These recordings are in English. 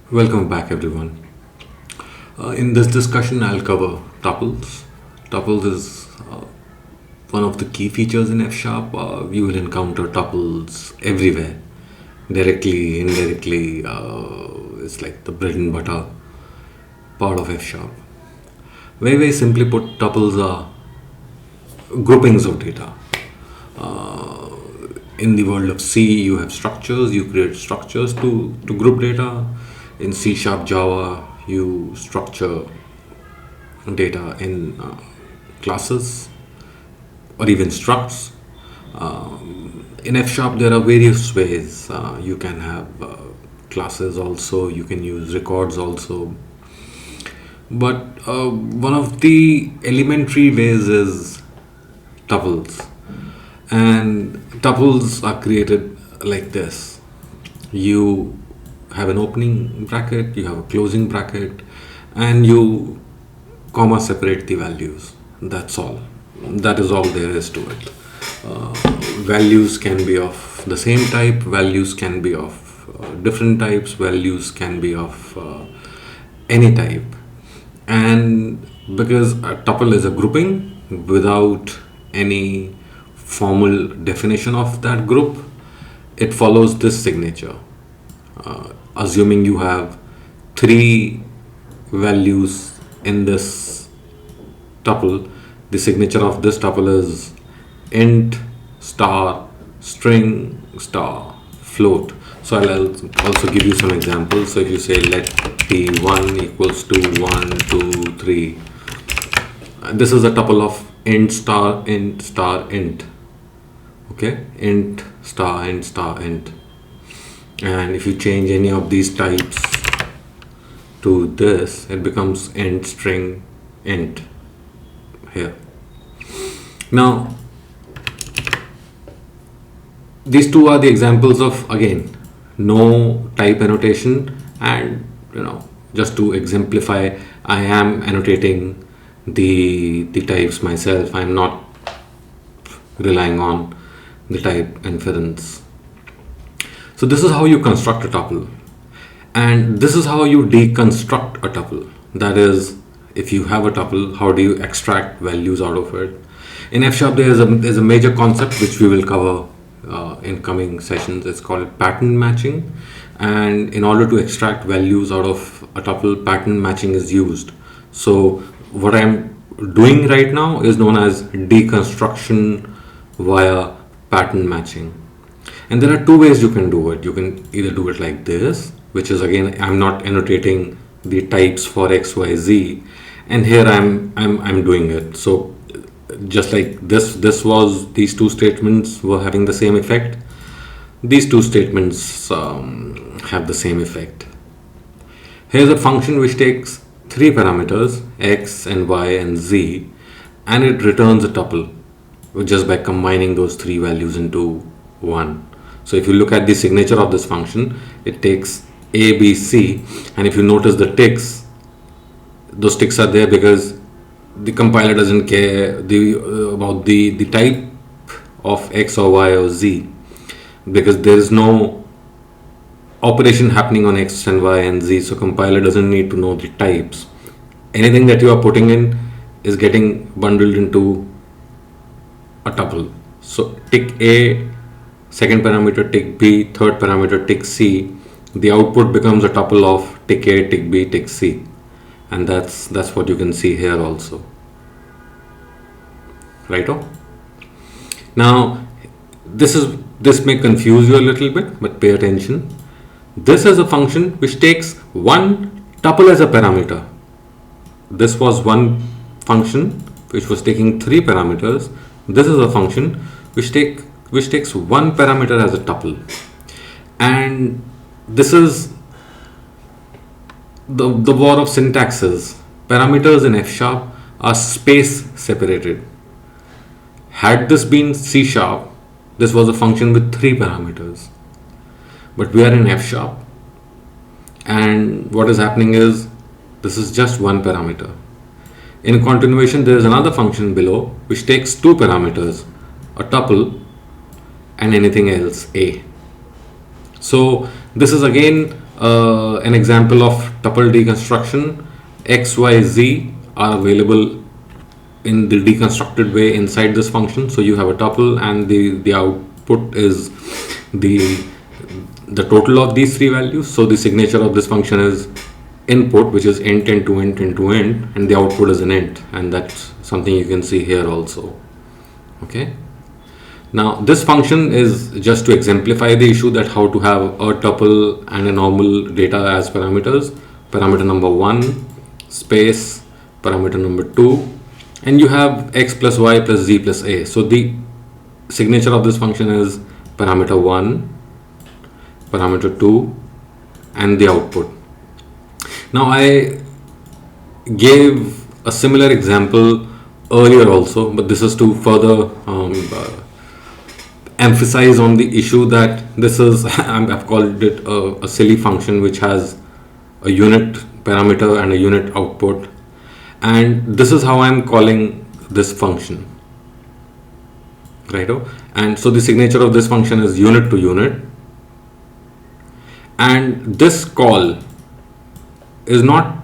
Welcome back, everyone. In this discussion, I'll cover tuples. Tuples is one of the key features in F sharp. You will encounter tuples everywhere, directly, indirectly. It's like the bread and butter part of F sharp. Very simply put, tuples are groupings of data. In the world of C, you have structures, you create structures to group data. In C sharp Java, you structure data in classes or even structs. In F sharp, there are various ways. You can have classes also, you can use records also. But one of the elementary ways is tuples. And tuples are created like this. You have an opening bracket, you have a closing bracket, and you comma separate the values. That's all. That is all there is to it. Values can be of the same type, values can be of different types, values can be of any type. And because a tuple is a grouping without any formal definition of that group, it follows this signature. Assuming you have three values in this tuple, the signature of this tuple is int star string star float. So I'll also give you some examples. So if you say let t1 equals to 1 2 3, this is a tuple of int star int star int. Okay, int star int star int. And if you change any of these types to this, it becomes int string int here. Now these two are the examples of, again, no type annotation. And just to exemplify, I am annotating the types myself. I'm not relying on the type inference. So this is how you construct a tuple, and this is how you deconstruct a tuple. That is, if you have a tuple, how do you extract values out of it? In F sharp, there's a major concept which we will cover in coming sessions. It's called pattern matching, and in order to extract values out of a tuple, pattern matching is used. So what I'm doing right now is known as deconstruction via pattern matching. And there are two ways you can do it. You can either do it like this, which is, again, I'm not annotating the types for x, y, z, and here I'm doing it. So just like this was, these two statements were having the same effect. These two statements have the same effect. Here's a function which takes three parameters, x and y and z, and it returns a tuple just by combining those three values into one. So if you look at the signature of this function, it takes a, b, c, and if you notice the ticks, those ticks are there because the compiler doesn't care about the type of x or y or z, because there is no operation happening on x and y and z, so compiler doesn't need to know the types. Anything that you are putting in is getting bundled into a tuple. So tick a, second parameter tick b, third parameter tick c, the output becomes a tuple of tick a, tick b, tick c, and that's what you can see here also. Righto? Now this may confuse you a little bit, but pay attention. This is a function which takes one tuple as a parameter. This was one function which was taking three parameters. This is a function which takes one parameter as a tuple. And this is the war of syntaxes. Parameters in F sharp are space separated. Had this been C sharp, this was a function with three parameters. But we are in F sharp, and what is happening is this is just one parameter. In continuation, there is another function below which takes two parameters, a tuple and anything else, a. So this is again an example of tuple deconstruction. X, Y, Z are available in the deconstructed way inside this function. So you have a tuple, and the output is the total of these three values. So the signature of this function is input, which is int into int into int, and the output is an int, and that's something you can see here also. Okay. Now this function is just to exemplify the issue that how to have a tuple and a normal data as parameters. Parameter number 1 space parameter number 2, and you have x plus y plus z plus a. So the signature of this function is parameter 1, parameter 2, and the output. Now I gave a similar example earlier also, but this is to further emphasize on the issue that this is I've called it a silly function which has a unit parameter and a unit output, and this is how I'm calling this function, right? And so the signature of this function is unit to unit, and this call is not,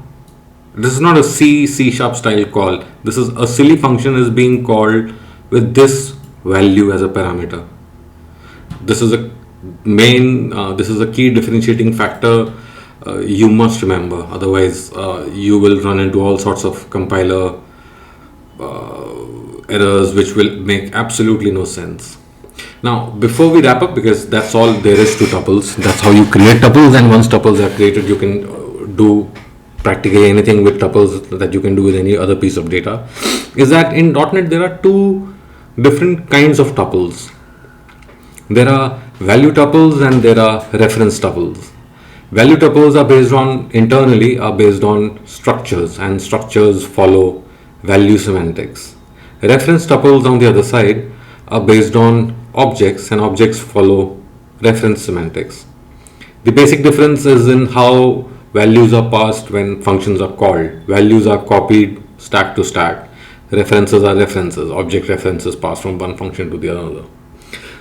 this is not a C sharp style call. This is a silly function is being called with this value as a parameter. This is a main this is a key differentiating factor you must remember, otherwise you will run into all sorts of compiler errors which will make absolutely no sense. Now before we wrap up, because that's all there is to tuples, that's how you create tuples, and once tuples are created you can do practically anything with tuples that you can do with any other piece of data, is that in .NET there are two different kinds of tuples. There are value tuples and there are reference tuples. Value tuples are based on, internally are based on structures, and structures follow value semantics. Reference tuples on the other side are based on objects, and objects follow reference semantics. The basic difference is in how values are passed when functions are called. Values are copied stack to stack. References are references, object references passed from one function to the other.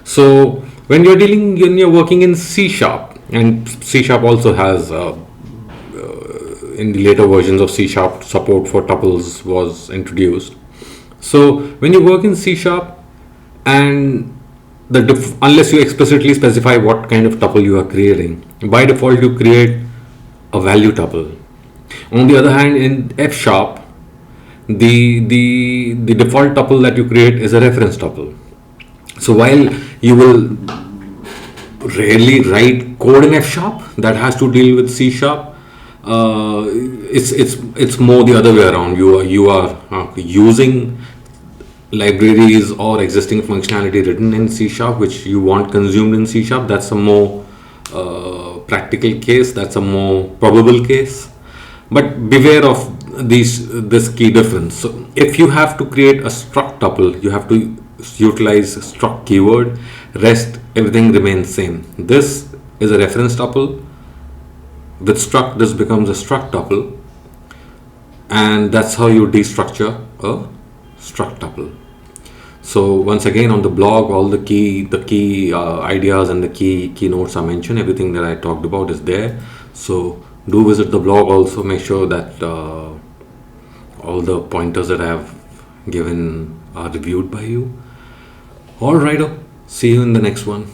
So when you're working in C sharp, and C sharp also has in the later versions of C sharp support for tuples was introduced. So when you work in C sharp, and unless you explicitly specify what kind of tuple you are creating, by default you create a value tuple. On the other hand, in F sharp, the default tuple that you create is a reference tuple. So while you will rarely write code in F sharp that has to deal with C sharp, it's more the other way around. You are using libraries or existing functionality written in C sharp which you want consumed in C sharp. That's a more practical case, that's a more probable case, but beware of this key difference. So if you have to create a struct tuple, you have to utilize struct keyword. Rest everything remains same. This is a reference tuple. With struct, this becomes a struct tuple, and that's how you destructure a struct tuple. So once again, on the blog, all the key ideas and the keynotes are mentioned. Everything that I talked about is there. So do visit the blog also. Make sure that all the pointers that I have given are reviewed by you. All right, see you in the next one.